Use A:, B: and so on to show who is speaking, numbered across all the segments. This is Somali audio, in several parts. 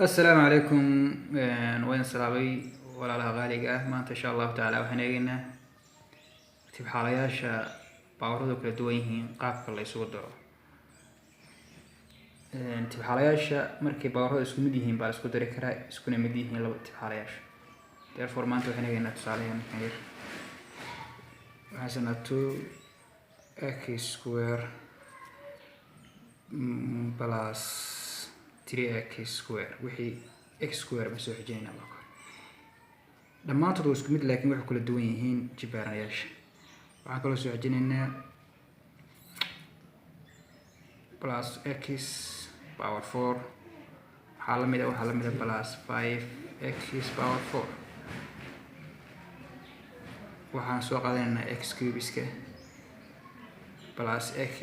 A: السلام عليكم. وين سلامي ولا لها غالية ما إن شاء الله تعالى وحنيجينا tibxaalayaasha baawaradu kala duwan yihiin qaabka la isugu daro. tibxaalayaasha markay baawaradu isku mid yihiin baa la isku dari karaa, iskuna mid yihiin laba tibxaalayaasha. Therefore maanta waxaan eegaynaa tusaalahan kan yar. Waxaan 2x square plus 3x square wixii x square ma soo xijinayna marka. Dhammaantood waa isku mid laakiin waxay kala duwan yihiin jibaarayaasha. waxaan kaloo soo xijinaynaa plus x power 4 waxaa la mid ah plus 5x power 4. waxaan soo qaadanaynaa x cubiska plus x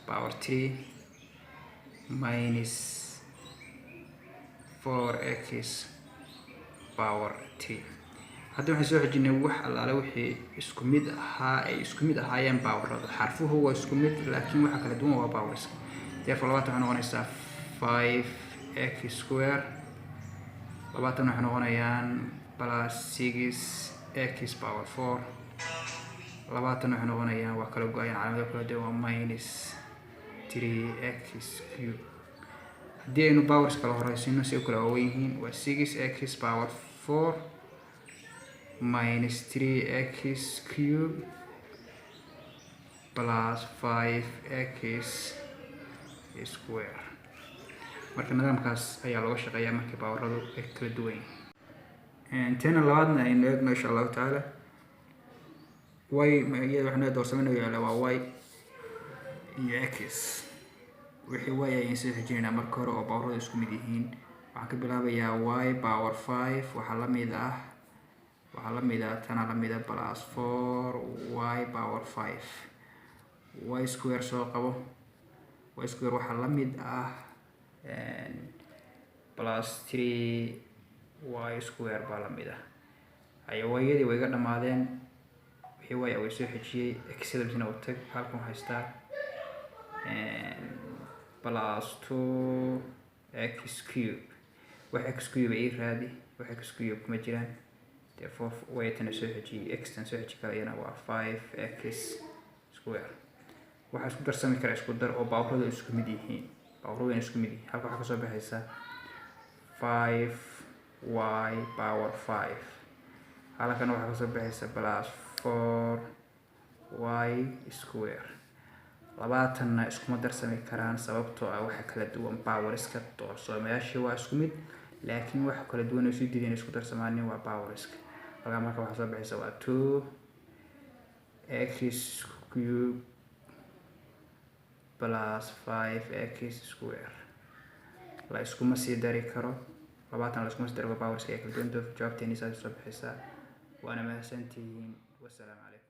A: power 3 minus 4x power 3. hadda waxaan soo xijinay wax allaale wixii isku mid ahaa ay isku mid ahaayeen baawarada. xarfuhu waa isku mid laakiin waxa kala duwan waa baawars. therefore labaatan waxay noqonaysaa 5x square. labaatan waxay noqonayaan plus 6x power 4. labaatan waxay noqonayaan waa kala go'ayaan calaamado kala duwan waa minus 3x cube. haddii aynu baawars kala horeysiino si ay kala waaweyn yihiin waa 6x power 4 minus 3x cube plus 5x square. marka nidaamkaas ayaa looga shaqeeyaa markii baawaradu ay kala duwan yihiin. tena labaadna aynu eegno insha allahu tacaala. y iyada waxaan doorsamayno yaala waa y iyo x. wixii y ayaan soo xijinaynaa marka hore oo baawaradu isku mid yihiin. waxaan ka bilaabayaa y power 5 waxaa la mid ah tana la mid ah plus 4y power 5. y square soo qabo. y square waxaa la mid ah plus 3y square baa la mid ah. ayawayadii way iga dhamaadeen. wixii y way soo xijiyey x-dabsina u tag halkan haystaa plus 2x cube. wax x cube ay raadi wax x cube kuma jiraan. therefore waytana soo xijiyey x tan soo xiji karayana waa 5x square. waxaa isku darsami kara isku dar oo baawaradu isku mid yihiin. halka waxaa kasoo baxaysa 5y power 5. halkan waxaa kasoo baxaysa plus 4y square. labaatanna iskuma darsami karaan sababtoo ah waxa kala duwan baawarska. doorsoomayaashii waa isku mid laakiin waxa kala duwan oo sii diideen isku darsamaanin waa baawarska. halkan marka waxaa soo baxaysa waa 2x cube plus 5x square. la iskuma sii dari karo. labaatan la iskuma sii dari karo baawarska ay kala duwan. jawaabteeni saas soo baxaysa. waana mahadsantihiin. wassalaamu calaykum.